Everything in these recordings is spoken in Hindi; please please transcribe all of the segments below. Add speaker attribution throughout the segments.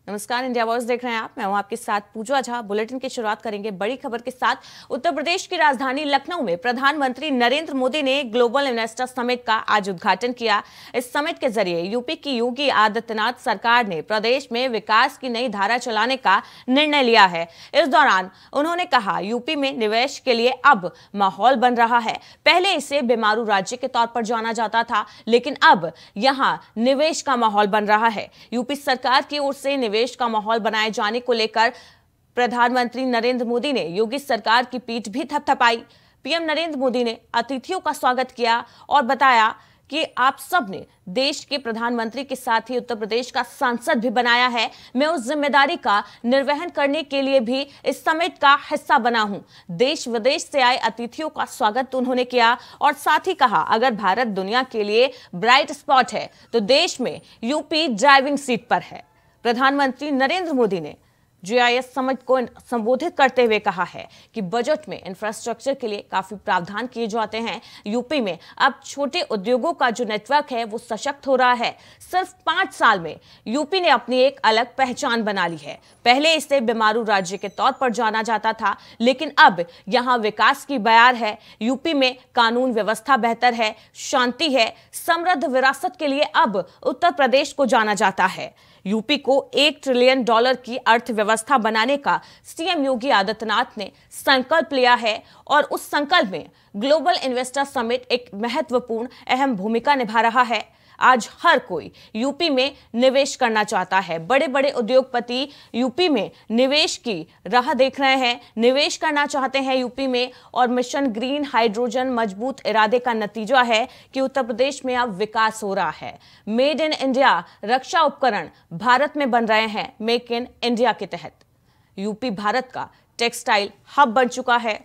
Speaker 1: नमस्कार, इंडिया वॉइस देख रहे हैं आप। मैं हूं आपके साथ पूजा झा। बुलेटिन की शुरुआत करेंगे बड़ी खबर के साथ। उत्तर प्रदेश की राजधानी लखनऊ में प्रधानमंत्री नरेंद्र मोदी ने ग्लोबल इन्वेस्टर समिट का आज उद्घाटन किया। इस समिट के जरिए यूपी की योगी आदित्यनाथ सरकार ने प्रदेश में विकास की नई धारा चलाने का निर्णय लिया है। इस दौरान उन्होंने कहा, यूपी में निवेश के लिए अब माहौल बन रहा है। पहले इसे बीमारू राज्य के तौर पर जाना जाता था, लेकिन अब यहाँ निवेश का माहौल बन रहा है। यूपी सरकार की ओर से निवेश का माहौल बनाए जाने को लेकर प्रधानमंत्री नरेंद्र मोदी ने योगी सरकार की पीठ भी थपथपाई। पीएम नरेंद्र मोदी ने अतिथियों का स्वागत किया और बताया कि आप सब ने देश के प्रधानमंत्री के साथ ही उत्तर प्रदेश का सांसद भी बनाया है। मैं उस जिम्मेदारी का निर्वहन करने के लिए भी इस समिट का हिस्सा बना हूं। देश विदेश से आए अतिथियों का स्वागत उन्होंने किया और साथ ही कहा, अगर भारत दुनिया के लिए ब्राइट स्पॉट है तो देश में यूपी ड्राइविंग सीट पर है। प्रधानमंत्री नरेंद्र मोदी ने जीआईएस समिट को संबोधित करते हुए कहा है कि बजट में इंफ्रास्ट्रक्चर के लिए काफी प्रावधान किए जाते हैं। यूपी में अब छोटे उद्योगों का जो नेटवर्क है वो सशक्त हो रहा है। सिर्फ 5 साल में यूपी ने अपनी एक अलग पहचान बना ली है। पहले इसे बीमारू राज्य के तौर पर जाना जाता था, लेकिन अब यहाँ विकास की बयार है। यूपी में कानून व्यवस्था बेहतर है, शांति है। समृद्ध विरासत के लिए अब उत्तर प्रदेश को जाना जाता है। यूपी को $1 ट्रिलियन की अर्थव्यवस्था बनाने का सीएम योगी आदित्यनाथ ने संकल्प लिया है और उस संकल्प में ग्लोबल इन्वेस्टर समिट एक महत्वपूर्ण अहम भूमिका निभा रहा है। आज हर कोई यूपी में निवेश करना चाहता है। बड़े बड़े उद्योगपति यूपी में निवेश की राह देख रहे हैं, निवेश करना चाहते हैं यूपी में। और मिशन ग्रीन हाइड्रोजन मजबूत इरादे का नतीजा है कि उत्तर प्रदेश में अब विकास हो रहा है। मेड इन इंडिया रक्षा उपकरण भारत में बन रहे हैं। मेक इन इंडिया के तहत यूपी भारत का टेक्सटाइल हब बन चुका है।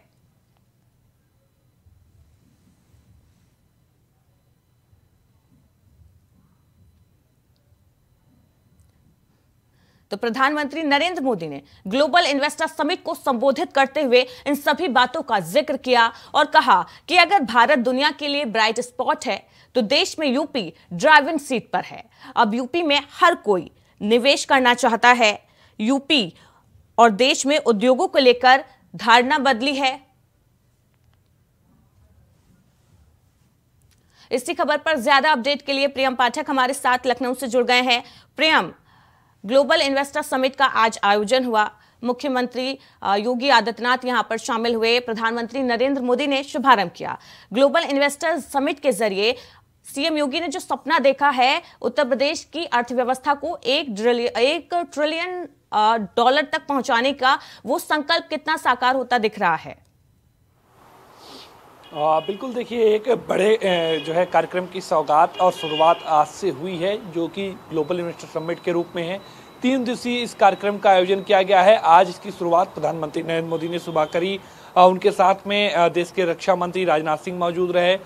Speaker 1: तो प्रधानमंत्री नरेंद्र मोदी ने ग्लोबल इन्वेस्टर समिट को संबोधित करते हुए इन सभी बातों का जिक्र किया और कहा कि अगर भारत दुनिया के लिए ब्राइट स्पॉट है तो देश में यूपी ड्राइविंग सीट पर है। अब यूपी में हर कोई निवेश करना चाहता है। यूपी और देश में उद्योगों को लेकर धारणा बदली है। इसी खबर पर ज्यादा अपडेट के लिए प्रियम पाठक हमारे साथ लखनऊ से जुड़ गए हैं। प्रियम, ग्लोबल इन्वेस्टर समिट का आज आयोजन हुआ। मुख्यमंत्री योगी आदित्यनाथ यहां पर शामिल हुए। प्रधानमंत्री नरेंद्र मोदी ने शुभारंभ किया। ग्लोबल इन्वेस्टर समिट के जरिए सीएम योगी ने जो सपना देखा है उत्तर प्रदेश की अर्थव्यवस्था को $1 ट्रिलियन तक पहुंचाने का, वो संकल्प कितना साकार होता दिख रहा है?
Speaker 2: बिल्कुल, देखिए, एक बड़े जो है कार्यक्रम की सौगात और शुरुआत आज से हुई है, जो कि ग्लोबल इन्वेस्टर समिट के रूप में है। 3 दिवसीय इस कार्यक्रम का आयोजन किया गया है। आज इसकी शुरुआत प्रधानमंत्री नरेंद्र मोदी ने सुबह करी। उनके साथ में देश के रक्षा मंत्री राजनाथ सिंह मौजूद रहे।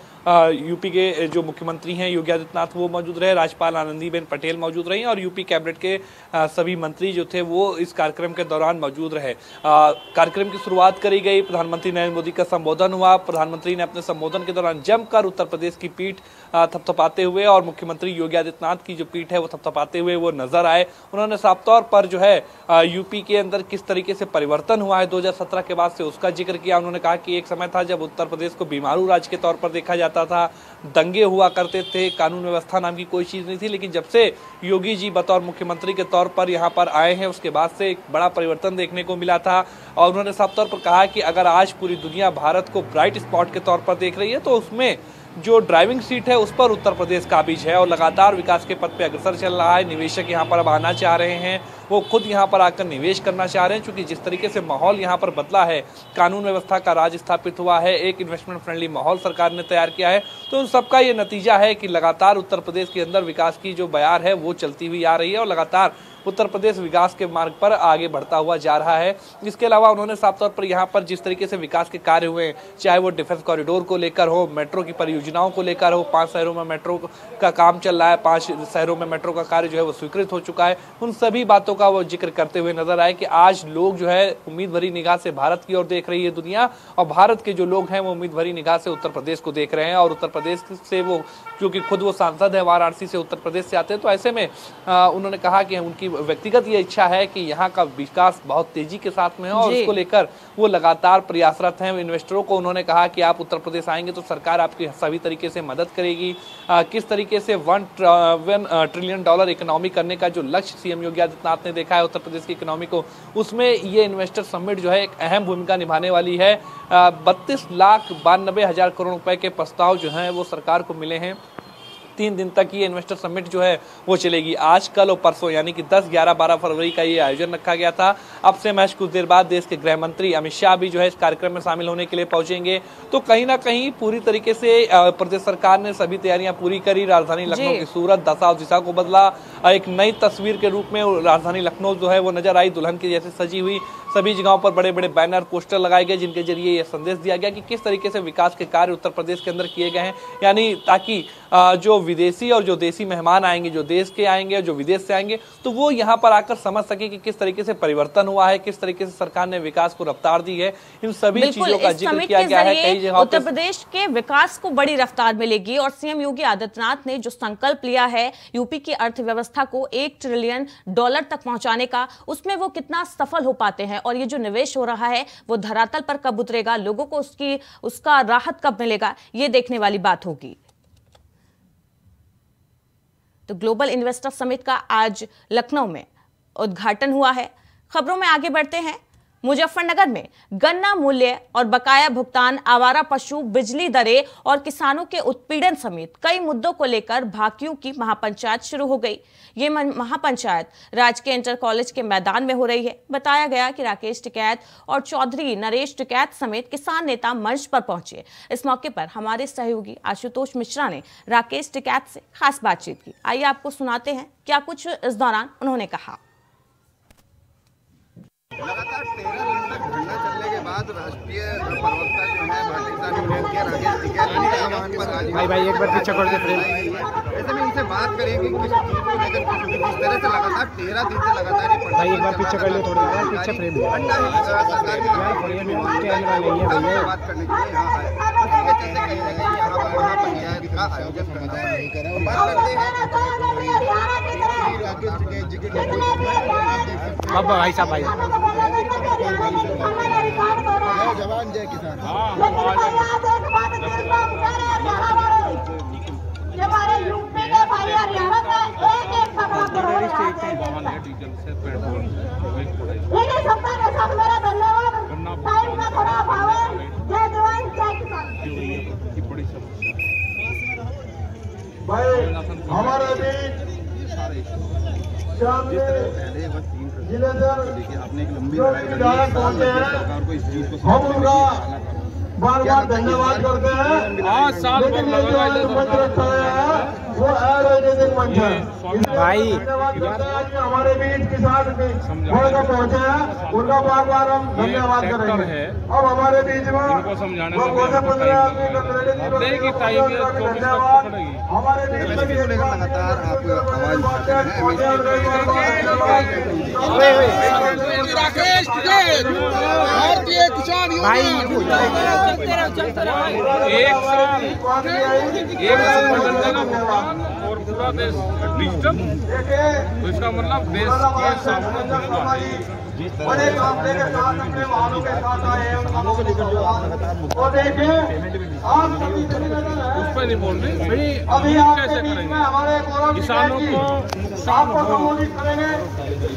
Speaker 2: यूपी के जो मुख्यमंत्री हैं योगी आदित्यनाथ वो मौजूद रहे। राज्यपाल आनंदीबेन पटेल मौजूद रही और यूपी कैबिनेट के सभी मंत्री जो थे वो इस कार्यक्रम के दौरान मौजूद रहे। कार्यक्रम की शुरुआत करी गई। प्रधानमंत्री नरेंद्र मोदी का संबोधन हुआ। प्रधानमंत्री ने अपने संबोधन के दौरान जमकर उत्तर प्रदेश की पीठ थपथपाते हुए और मुख्यमंत्री योगी आदित्यनाथ की जो पीठ है वो थपथपाते हुए वो नजर आए। उन्होंने साफ तौर पर जो है यूपी के अंदर किस तरीके से परिवर्तन हुआ है 2017 के बाद से, उसका जिक्र किया। उन्होंने कहा कि एक समय था जब उत्तर प्रदेश को बीमारू राज्य के तौर पर देखा जाता था, दंगे हुआ करते थे, कानून व्यवस्था नाम की कोई चीज नहीं थी। लेकिन जब से योगी जी बतौर मुख्यमंत्री के तौर पर यहाँ पर आए हैं, उसके बाद से एक बड़ा परिवर्तन देखने को मिला था। और उन्होंने साफ तौर पर कहा कि अगर आज पूरी दुनिया भारत को ब्राइट स्पॉट के तौर पर देख रही है तो उसमें जो ड्राइविंग सीट है उस पर उत्तर प्रदेश काबिज है और लगातार विकास के पथ पे अग्रसर चल रहा है। निवेशक यहाँ पर अब आना चाह रहे हैं, वो खुद यहाँ पर आकर निवेश करना चाह रहे हैं, क्योंकि जिस तरीके से माहौल यहाँ पर बदला है, कानून व्यवस्था का राज स्थापित हुआ है, एक इन्वेस्टमेंट फ्रेंडली माहौल सरकार ने तैयार किया है। तो उन सबका ये नतीजा है कि लगातार उत्तर प्रदेश के अंदर विकास की जो बयार है वो चलती हुई आ रही है और लगातार उत्तर प्रदेश विकास के मार्ग पर आगे बढ़ता हुआ जा रहा है। इसके अलावा उन्होंने साफ तौर पर यहाँ पर जिस तरीके से विकास के कार्य हुए, चाहे वो डिफेंस कॉरिडोर को लेकर हो, मेट्रो की परियोजनाओं को लेकर हो, 5 शहरों में मेट्रो का काम चल रहा है, 5 शहरों में मेट्रो का कार्य जो है वो स्वीकृत हो चुका है, उन सभी बातों का वो जिक्र करते हुए नजर आए कि आज लोग जो है उम्मीद भरी निगाह से भारत की ओर देख रही है दुनिया, और भारत के जो लोग हैं वो उम्मीद भरी निगाह से उत्तर प्रदेश को देख रहे हैं। और उत्तर प्रदेश से वो, क्योंकि खुद वो सांसद है वाराणसी से, उत्तर प्रदेश से आते हैं, तो ऐसे में उन्होंने कहा कि उनकी व्यक्तिगत ये इच्छा है कि यहाँ का विकास बहुत तेजी के साथ में हो और उसको लेकर वो लगातार प्रयासरत हैं। इन्वेस्टरों को उन्होंने कहा कि आप उत्तर प्रदेश आएंगे तो सरकार आपकी सभी तरीके से मदद करेगी। किस तरीके से $1 ट्रिलियन इकोनॉमी करने का जो लक्ष्य सीएम योगी आदित्यनाथ ने देखा है उत्तर प्रदेश की इकोनॉमी को, उसमें ये इन्वेस्टर समिट जो है एक अहम भूमिका निभाने वाली है। 32,92,000 करोड़ रुपए के प्रस्ताव जो हैं वो सरकार को मिले हैं। 3 दिन तक ये इन्वेस्टर समिट जो है वो चलेगी। आज, कल और परसों यानी कि 10, 11, 12 फरवरी का ये आयोजन रखा गया था। अब से महज कुछ देर बाद देश के गृह मंत्री अमित शाह भी जो है इस कार्यक्रम में शामिल होने के लिए पहुंचेंगे। तो कहीं ना कहीं पूरी तरीके से प्रदेश सरकार ने सभी तैयारियां पूरी करी। राजधानी लखनऊ की सूरत दशा और दिशा को बदला। एक नई तस्वीर के रूप में राजधानी लखनऊ जो है वो नजर आई, दुल्हन की जैसे सजी हुई। सभी जगहों पर बड़े बड़े बैनर, पोस्टर लगाए गए जिनके जरिए ये संदेश दिया गया कि किस तरीके से विकास के कार्य उत्तर प्रदेश के अंदर किए गए हैं, यानी ताकि जो विदेशी और जो देसी मेहमान आएंगे, जो देश के आएंगे, जो विदेश से आएंगे, तो वो यहाँ पर आकर समझ सके कि किस तरीके से परिवर्तन हुआ है, किस तरीके से सरकार ने विकास को रफ्तार दी है। इन सभी चीजों का जिक्र किया गया है। कई जगहों
Speaker 1: उत्तर प्रदेश के विकास को बड़ी रफ्तार मिलेगी और सीएम योगी आदित्यनाथ ने जो संकल्प लिया है यूपी की अर्थव्यवस्था को $1 ट्रिलियन तक पहुंचाने का, उसमें वो कितना सफल हो पाते हैं और ये जो निवेश हो रहा है वो धरातल पर कब उतरेगा, लोगों को उसका राहत कब मिलेगा, ये देखने वाली बात होगी। तो ग्लोबल इन्वेस्टर समिट का आज लखनऊ में उद्घाटन हुआ है। खबरों में आगे बढ़ते हैं। मुजफ्फरनगर में गन्ना मूल्य और बकाया भुगतान, आवारा पशु, बिजली दरें और किसानों के उत्पीड़न समेत कई मुद्दों को लेकर भाकियों की महापंचायत शुरू हो गई। ये महापंचायत राजकीय इंटर कॉलेज के मैदान में हो रही है। बताया गया कि राकेश टिकैत और चौधरी नरेश टिकैत समेत किसान नेता मंच पर पहुंचे। इस मौके पर हमारे सहयोगी आशुतोष मिश्रा ने राकेश टिकैत से खास बातचीत की। आइए आपको सुनाते हैं क्या कुछ इस दौरान उन्होंने कहा।
Speaker 3: लगातार 13 दिन तक धरना चलने के बाद राष्ट्रीय प्रवक्ता जो है भारतीय किसान यूनियन के राकेश टिकैत भाई एक बार पीछे कर दे फ्रेम। ऐसे में इनसे बात करेंगे किस चीज को लेकर किस तरह से लगातार 13 दिन से लगातार ये भाई एक बार पीछे कर ले, थोड़ी देर पीछे फ्रेम सरकार की बात करने के लिए यहाँ आए। इसके चलते कहीं ना कहीं यहाँ पर महापंचायत का आयोजन करना है। बात करते हैं अब भाई साहब भाई जवान जय किसान।
Speaker 4: हमारे यूपी के भाई हरियाणा का एक सबका के साथ मेरा धन्यवाद। टाइम का थोड़ा अभाव है। जय जवान जय किसान।
Speaker 5: भाई हमारे बीच
Speaker 3: आपने एक लंबी लड़ाई पहुंचे हैं,
Speaker 5: हम उनका बार बार धन्यवाद करते हैं।
Speaker 2: 8 साल
Speaker 5: लेकिन ये जो आज मंच रखा है वो अराजनीतिक मंच है।
Speaker 2: भाई
Speaker 5: धन्यवाद करते हैं कि हमारे बीच किसान वर्ग पहुंचे हैं, उनका बार बार हम धन्यवाद करेंगे। अब हमारे बीच में वो 15 आदमी धन्यवाद। हमारे बीच में
Speaker 3: लगातार आप
Speaker 4: राकेश भारतीय किसान
Speaker 6: और पूरा देश डिजिटल, तो इसका मतलब देश के सामने
Speaker 5: बड़े काफले के साथ अपने वालों के साथ आए हैं। और देखिए आप सभी
Speaker 6: उस पर नहीं बोल रहे भाई,
Speaker 5: अभी
Speaker 6: कैसे करेंगे
Speaker 5: हमारे
Speaker 6: किसानों को नुकसान हो।
Speaker 5: संबोधित करेंगे।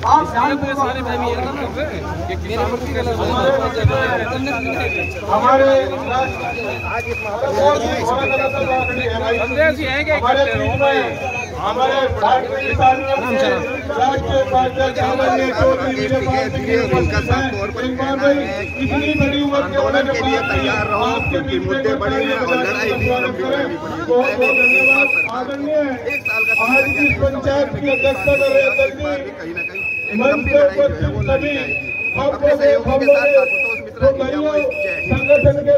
Speaker 5: आप ध्यान
Speaker 6: तो सारे भाई भी एकदम कर रहे हैं कि किसानों की कैसे
Speaker 5: हमारे
Speaker 6: संदेश ये है कि इकट्ठे रहो भाई।
Speaker 5: हमारे भारतीय किसानों के राष्ट्रीय उपाध्यक्ष आदरणीय चौधरी
Speaker 3: उनका साफ तौर पर कहना है कि आंदोलन के लिए तैयार रहो क्योंकि मुद्दे बड़े हैं और लड़ाई भी लंबी करनी पड़ेगी। एक साल का
Speaker 5: आज की पंचायत की अध्यक्षता कर रहे हैं
Speaker 3: कहीं ना कहीं एक लंबी लड़ाई जो है वो लड़ी जाएगी। अपने सहयोगी के साथ आशुतोष मिश्रा
Speaker 5: संगठन के।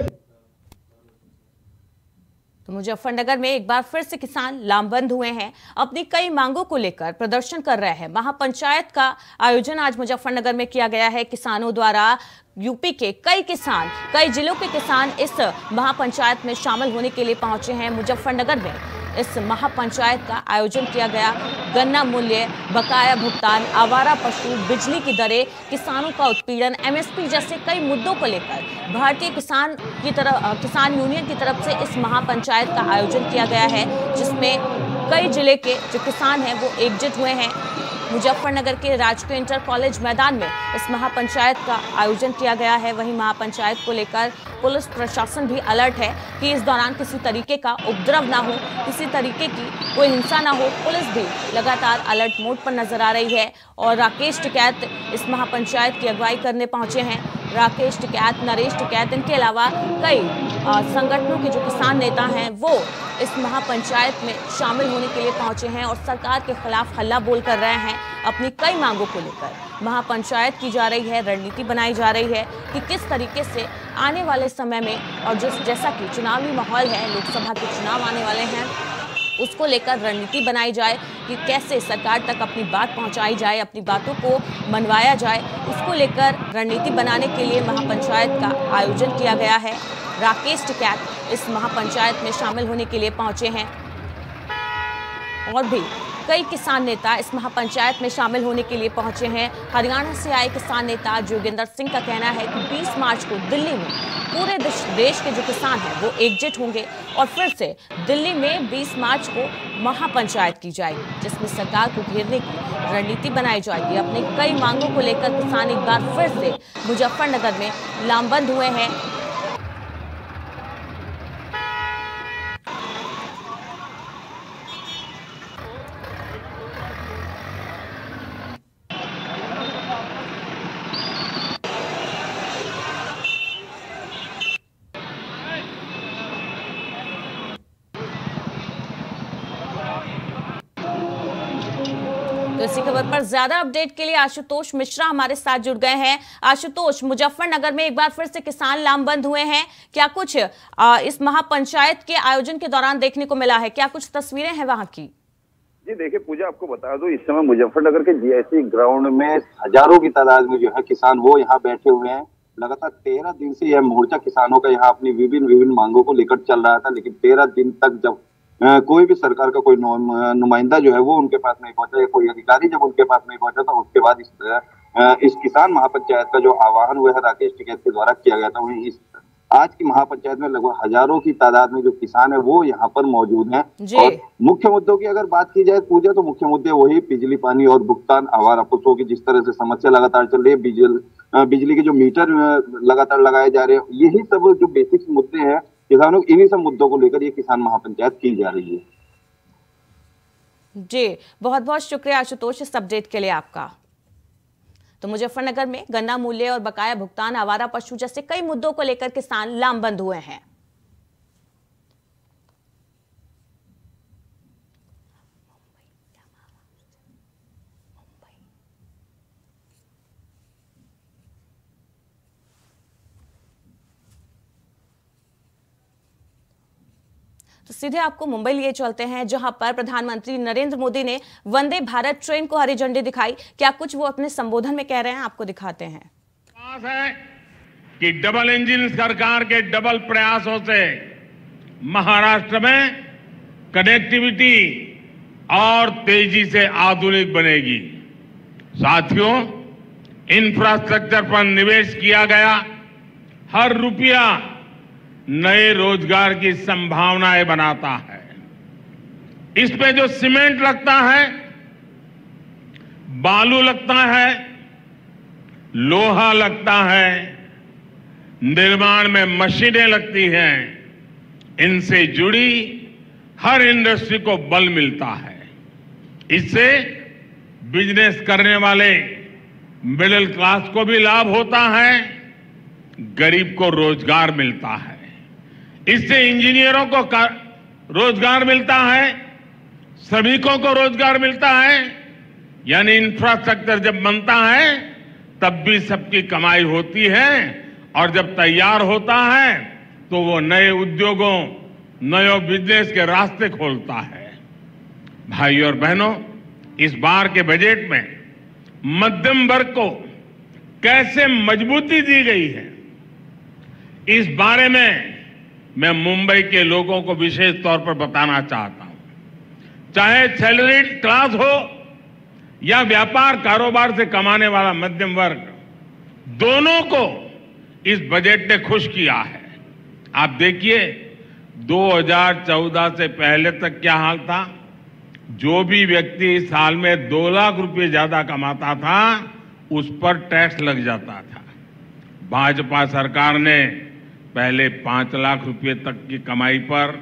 Speaker 1: तो मुजफ्फरनगर में एक बार फिर से किसान लामबंद हुए हैं, अपनी कई मांगों को लेकर प्रदर्शन कर रहे हैं। महापंचायत का आयोजन आज मुजफ्फरनगर में किया गया है। किसानों द्वारा यूपी के कई किसान, कई जिलों के किसान इस महापंचायत में शामिल होने के लिए पहुंचे हैं। मुजफ्फरनगर में इस महापंचायत का आयोजन किया गया। गन्ना मूल्य, बकाया भुगतान, आवारा पशु, बिजली की दरें, किसानों का उत्पीड़न, एमएसपी जैसे कई मुद्दों को लेकर भारतीय किसान यूनियन की तरफ से इस महापंचायत का आयोजन किया गया है, जिसमें कई जिले के जो किसान हैं वो एकजुट हुए हैं। मुजफ्फरनगर के राजकीय इंटर कॉलेज मैदान में इस महापंचायत का आयोजन किया गया है। वहीं महापंचायत को लेकर पुलिस प्रशासन भी अलर्ट है कि इस दौरान किसी तरीके का उपद्रव ना हो, किसी तरीके की कोई हिंसा ना हो। पुलिस भी लगातार अलर्ट मोड पर नजर आ रही है और राकेश टिकैत इस महापंचायत की अगुवाई करने पहुंचे हैं। राकेश टिकैत, नरेश टिकैत, इनके अलावा कई संगठनों के जो किसान नेता हैं वो इस महापंचायत में शामिल होने के लिए पहुंचे हैं और सरकार के खिलाफ हल्ला बोल कर रहे हैं। अपनी कई मांगों को लेकर महापंचायत की जा रही है, रणनीति बनाई जा रही है कि किस तरीके से आने वाले समय में और जैसा कि चुनावी माहौल है, लोकसभा के चुनाव आने वाले हैं, उसको लेकर रणनीति बनाई जाए कि कैसे सरकार तक अपनी बात पहुंचाई जाए, अपनी बातों को मनवाया जाए। उसको लेकर रणनीति बनाने के लिए महापंचायत का आयोजन किया गया है। राकेश टिकैत इस महापंचायत में शामिल होने के लिए पहुंचे हैं और भी कई किसान नेता इस महापंचायत में शामिल होने के लिए पहुंचे हैं। हरियाणा से आए किसान नेता जोगिंदर सिंह का कहना है कि 20 मार्च को दिल्ली में पूरे देश के जो किसान हैं वो एकजुट होंगे और फिर से दिल्ली में 20 मार्च को महापंचायत की जाएगी, जिसमें सरकार को घेरने की रणनीति बनाई जाएगी। अपनी कई मांगों को लेकर किसान एक बार फिर से मुजफ्फरनगर में लामबंद हुए हैं। तो इसी खबर पर ज्यादा अपडेट के लिए आशुतोष मिश्रा हमारे साथ जुड़ गए हैं। आशुतोष, मुजफ्फरनगर में एक बार फिर से किसान लामबंद हुए हैं, क्या कुछ इस महापंचायत के आयोजन के दौरान देखने को मिला है? क्या कुछ तस्वीरें हैं वहां की?
Speaker 7: जी देखिए पूजा, आपको बता दो, इस समय मुजफ्फरनगर के जीआईसी ग्राउंड में हजारों की तादाद में जो है किसान वो यहाँ बैठे हुए हैं। लगातार 13 दिन से यह मोर्चा किसानों का यहाँ अपनी विभिन्न मांगों को लेकर चल रहा था, लेकिन 13 दिन तक जब कोई भी सरकार का कोई नुमाइंदा जो है वो उनके पास नहीं पहुंचा या कोई अधिकारी जब उनके पास नहीं पहुंचा, तो उसके बाद इस किसान महापंचायत का जो आह्वान हुआ है राकेश टिकैत के द्वारा किया गया था। वहीं आज की महापंचायत में लगभग हजारों की तादाद में जो किसान है वो यहाँ पर मौजूद हैं। और मुख्य मुद्दों की अगर बात की जाए पूजा, तो मुख्य मुद्दे वही बिजली, पानी और भुगतान, आवारा पशुओं की जिस तरह से समस्या लगातार चल रही है, बिजली के जो मीटर लगातार लगाए जा रहे हैं, यही सब जो बेसिक मुद्दे हैं किसानों, इन्हीं सब मुद्दों को लेकर ये किसान महापंचायत की जा रही है।
Speaker 1: जी बहुत बहुत शुक्रिया आशुतोष इस अपडेट के लिए आपका। तो मुजफ्फरनगर में गन्ना मूल्य और बकाया भुगतान, आवारा पशु जैसे कई मुद्दों को लेकर किसान लामबंद हुए हैं। तो सीधे आपको मुंबई लिए चलते हैं, जहां पर प्रधानमंत्री नरेंद्र मोदी ने वंदे भारत ट्रेन को हरी झंडी दिखाई। क्या कुछ वो अपने संबोधन में कह रहे हैं, आपको दिखाते हैं।
Speaker 6: है कि डबल इंजन सरकार के डबल प्रयासों से महाराष्ट्र में कनेक्टिविटी और तेजी से आधुनिक बनेगी। साथियों, इंफ्रास्ट्रक्चर पर निवेश किया गया हर रुपया नए रोजगार की संभावनाएं बनाता है। इसमें जो सीमेंट लगता है, बालू लगता है, लोहा लगता है, निर्माण में मशीनें लगती हैं, इनसे जुड़ी हर इंडस्ट्री को बल मिलता है। इससे बिजनेस करने वाले मिडिल क्लास को भी लाभ होता है, गरीब को रोजगार मिलता है। इससे इंजीनियरों को रोजगार मिलता है, श्रमिकों को रोजगार मिलता है। यानी इंफ्रास्ट्रक्चर जब बनता है तब भी सबकी कमाई होती है, और जब तैयार होता है तो वो नए उद्योगों, नए बिजनेस के रास्ते खोलता है। भाई और बहनों, इस बार के बजट में मध्यम वर्ग को कैसे मजबूती दी गई है, इस बारे में मैं मुंबई के लोगों को विशेष तौर पर बताना चाहता हूं। चाहे सैलरीड क्लास हो या व्यापार कारोबार से कमाने वाला मध्यम वर्ग, दोनों को इस बजट ने खुश किया है। आप देखिए 2014 से पहले तक क्या हाल था। जो भी व्यक्ति साल में 2 लाख रुपए ज्यादा कमाता था उस पर टैक्स लग जाता था। भाजपा सरकार ने पहले 5 लाख रुपए तक की कमाई पर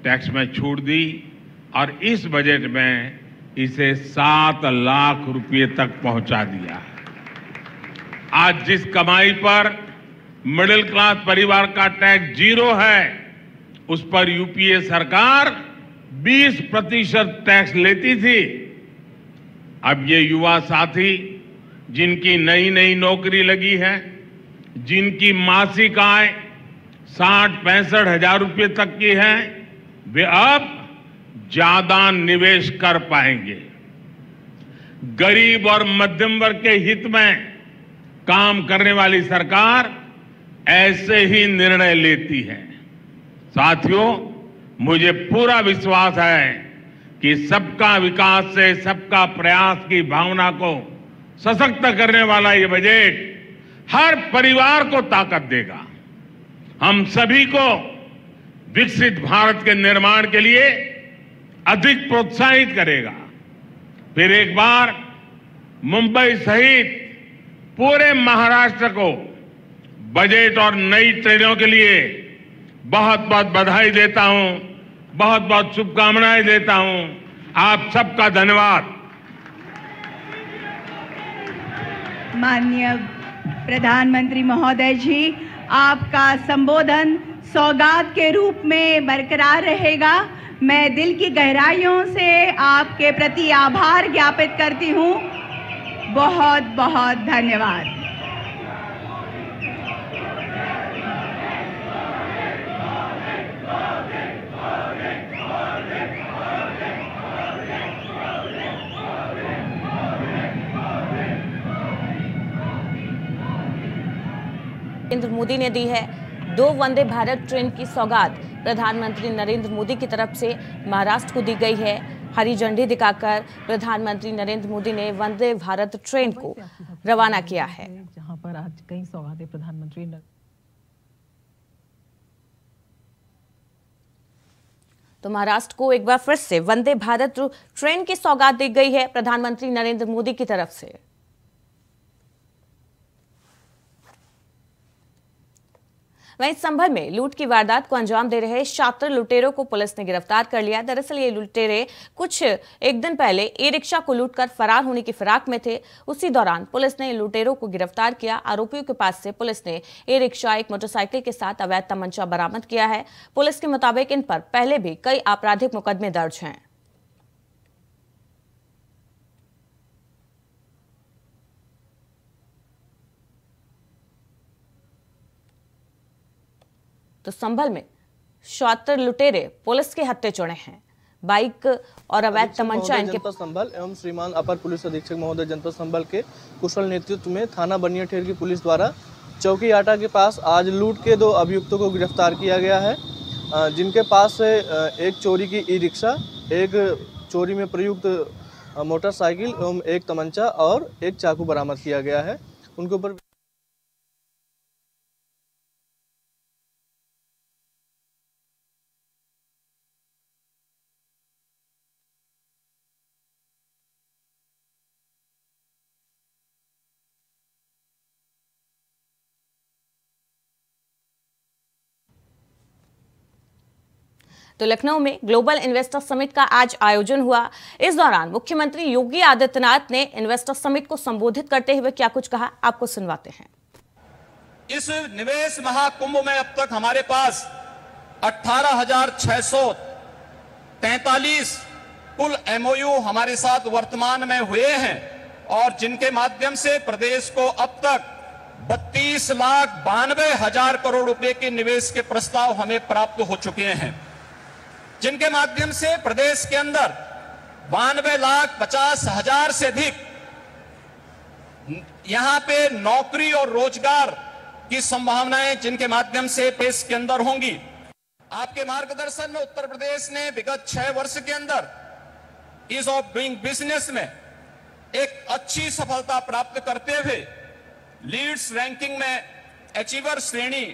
Speaker 6: टैक्स में छूट दी और इस बजट में इसे 7 लाख रुपए तक पहुंचा दिया। आज जिस कमाई पर मिडिल क्लास परिवार का टैक्स 0 है, उस पर यूपीए सरकार 20% टैक्स लेती थी। अब ये युवा साथी जिनकी नई नई नौकरी लगी है, जिनकी मासिक आय 60-65 हजार रुपए तक की है, वे अब ज्यादा निवेश कर पाएंगे। गरीब और मध्यम वर्ग के हित में काम करने वाली सरकार ऐसे ही निर्णय लेती है। साथियों, मुझे पूरा विश्वास है कि सबका विकास से सबका प्रयास की भावना को सशक्त करने वाला ये बजट हर परिवार को ताकत देगा, हम सभी को विकसित भारत के निर्माण के लिए अधिक प्रोत्साहित करेगा। फिर एक बार मुंबई सहित पूरे महाराष्ट्र को बजट और नई ट्रेनों के लिए बहुत बहुत बधाई देता हूं, बहुत बहुत शुभकामनाएं देता हूं। आप सबका धन्यवाद।
Speaker 8: माननीय प्रधानमंत्री महोदय जी, आपका संबोधन सौगात के रूप में बरकरार रहेगा। मैं दिल की गहराइयों से आपके प्रति आभार ज्ञापित करती हूँ। बहुत बहुत धन्यवाद।
Speaker 1: नरेंद्र मोदी ने दी है 2 वंदे भारत ट्रेन की सौगात। प्रधानमंत्री नरेंद्र मोदी की तरफ से महाराष्ट्र को दी गई है। हरी झंडी दिखाकर प्रधानमंत्री नरेंद्र मोदी ने वंदे भारत ट्रेन को रवाना किया है,
Speaker 9: जहां पर आज कई सौगातें प्रधानमंत्री
Speaker 1: तो महाराष्ट्र को एक बार फिर से वंदे भारत ट्रेन की सौगात दी गई है प्रधानमंत्री नरेंद्र मोदी की तरफ से। वहीं संभल में लूट की वारदात को अंजाम दे रहे शातिर लुटेरों को पुलिस ने गिरफ्तार कर लिया। दरअसल ये लुटेरे कुछ एक दिन पहले ई रिक्शा को लूटकर फरार होने की फिराक में थे। उसी दौरान पुलिस ने लुटेरों को गिरफ्तार किया। आरोपियों के पास से पुलिस ने ई रिक्शा, एक मोटरसाइकिल के साथ अवैध तमंचा बरामद किया है। पुलिस के मुताबिक इन पर पहले भी कई आपराधिक मुकदमे दर्ज हैं। तो संभल में शातिर लुटेरे पुलिस के हत्थे चढ़े हैं। बाइक और अवैध तमंचा इनके
Speaker 10: संभल एवं श्रीमान अपर पुलिस अधीक्षक महोदय जनपद संभल के कुशल नेतृत्व में थाना बनियाठेर की पुलिस द्वारा चौकी आटा के पास आज लूट के 2 अभियुक्तों को गिरफ्तार किया गया है, जिनके पास से एक चोरी की ई रिक्शा, एक चोरी में प्रयुक्त मोटरसाइकिल एवं एक तमंचा और एक चाकू बरामद किया गया है। उनके ऊपर
Speaker 1: तो लखनऊ में ग्लोबल इन्वेस्टर समिट का आज आयोजन हुआ। इस दौरान मुख्यमंत्री योगी आदित्यनाथ ने इन्वेस्टर समिट को संबोधित करते हुए क्या कुछ कहा, आपको सुनवाते हैं।
Speaker 11: इस निवेश महाकुंभ में अब तक हमारे पास 18,643 कुल एमओयू हमारे साथ वर्तमान में हुए हैं और जिनके माध्यम से प्रदेश को अब तक 32,92,000 करोड़ रुपए के निवेश के प्रस्ताव हमें प्राप्त हो चुके हैं, जिनके माध्यम से प्रदेश के अंदर 92,50,000 से अधिक यहां पे नौकरी और रोजगार की संभावनाएं जिनके माध्यम से देश के अंदर होंगी। आपके मार्गदर्शन में उत्तर प्रदेश ने विगत 6 वर्ष के अंदर ईज ऑफ डूइंग बिजनेस में एक अच्छी सफलता प्राप्त करते हुए लीड्स रैंकिंग में अचीवर श्रेणी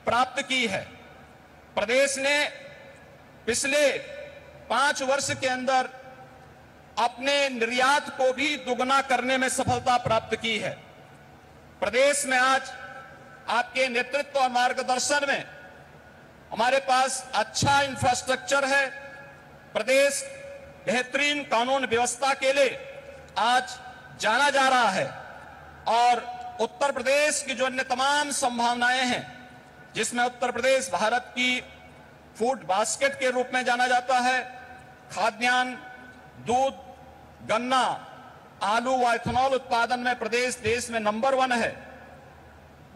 Speaker 11: प्राप्त की है। प्रदेश ने पिछले 5 वर्ष के अंदर अपने निर्यात को भी दुगना करने में सफलता प्राप्त की है। प्रदेश में आज आपके नेतृत्व और मार्गदर्शन में हमारे पास अच्छा इंफ्रास्ट्रक्चर है। प्रदेश बेहतरीन कानून व्यवस्था के लिए आज जाना जा रहा है और उत्तर प्रदेश की जो अन्य तमाम संभावनाएं हैं, जिसमें उत्तर प्रदेश भारत की फूड बास्केट के रूप में जाना जाता है, खाद्यान्न, दूध, गन्ना, आलू व इथेनॉल उत्पादन में प्रदेश देश में नंबर 1 है।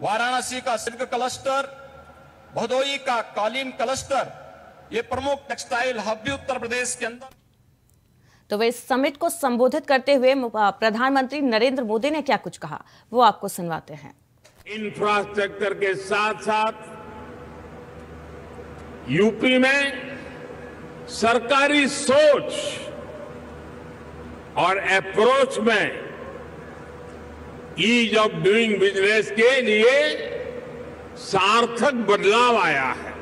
Speaker 11: वाराणसी का सिल्क क्लस्टर, भदोई का कालीन क्लस्टर, ये प्रमुख टेक्सटाइल हब भी उत्तर प्रदेश के अंदर।
Speaker 1: तो वे इस समिट को संबोधित करते हुए प्रधानमंत्री नरेंद्र मोदी ने क्या कुछ कहा, वो आपको सुनवाते हैं।
Speaker 6: इंफ्रास्ट्रक्चर के साथ साथ यूपी में सरकारी सोच और अप्रोच में ईज ऑफ डूइंग बिजनेस के लिए सार्थक बदलाव आया है।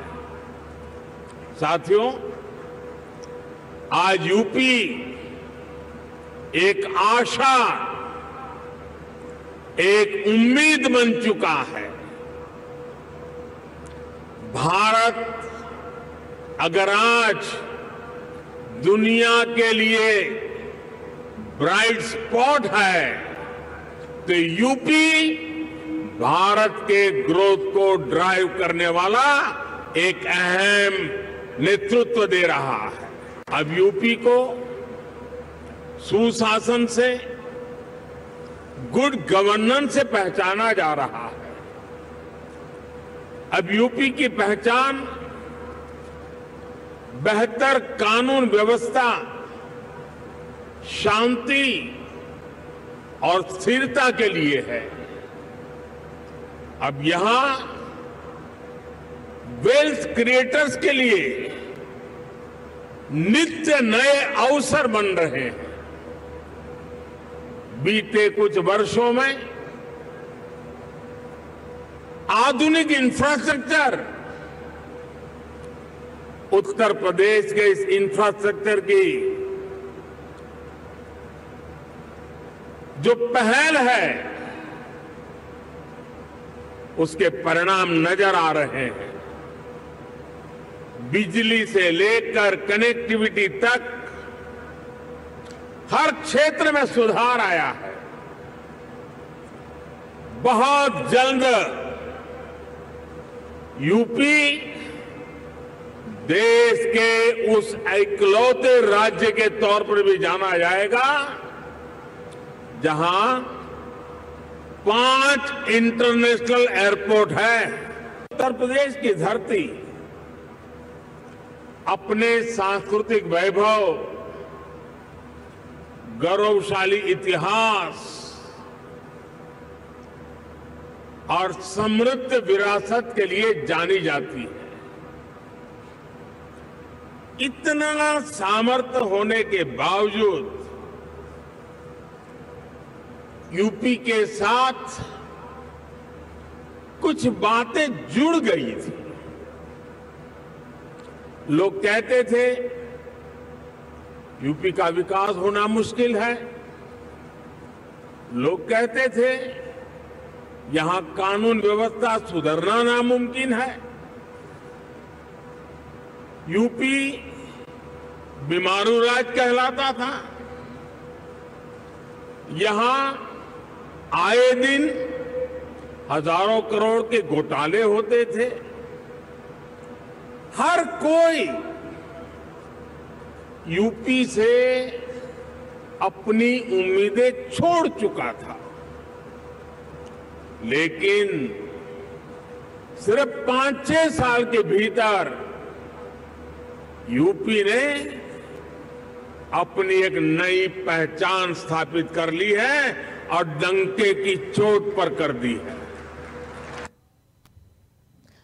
Speaker 6: साथियों, आज यूपी एक आशा, एक उम्मीद बन चुका है। भारत अगर आज दुनिया के लिए ब्राइट स्पॉट है तो यूपी भारत के ग्रोथ को ड्राइव करने वाला एक अहम नेतृत्व दे रहा है। अब यूपी को सुशासन से, गुड गवर्नेंस से पहचाना जा रहा है। अब यूपी की पहचान बेहतर कानून व्यवस्था, शांति और स्थिरता के लिए है। अब यहां वेल्थ क्रिएटर्स के लिए नित्य नए अवसर बन रहे हैं। बीते कुछ वर्षों में आधुनिक इंफ्रास्ट्रक्चर, उत्तर प्रदेश के इस इंफ्रास्ट्रक्चर की जो पहल है उसके परिणाम नजर आ रहे हैं। बिजली से लेकर कनेक्टिविटी तक हर क्षेत्र में सुधार आया है। बहुत जल्द यूपी देश के उस इकलौते राज्य के तौर पर भी जाना जाएगा जहां 5 इंटरनेशनल एयरपोर्ट है। उत्तर प्रदेश की धरती अपने सांस्कृतिक वैभव, गौरवशाली इतिहास और समृद्ध विरासत के लिए जानी जाती है। इतना सामर्थ्य होने के बावजूद यूपी के साथ कुछ बातें जुड़ गई थी। लोग कहते थे यूपी का विकास होना मुश्किल है। लोग कहते थे यहां कानून व्यवस्था सुधरना नामुमकिन है। यूपी बीमारू राज्य कहलाता था। यहां आए दिन हजारों करोड़ के घोटाले होते थे। हर कोई यूपी से अपनी उम्मीदें छोड़ चुका था, लेकिन सिर्फ 5-6 साल के भीतर यूपी ने अपनी एक नई पहचान स्थापित कर ली है और डंके की चोट पर कर दी है।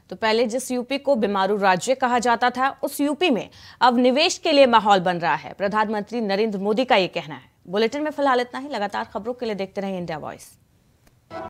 Speaker 1: तो पहले जिस यूपी को बीमारू राज्य कहा जाता था, उस यूपी में अब निवेश के लिए माहौल बन रहा है। प्रधानमंत्री नरेंद्र मोदी का ये कहना है। बुलेटिन में फिलहाल इतना ही। लगातार खबरों के लिए देखते रहिए इंडिया वॉइस।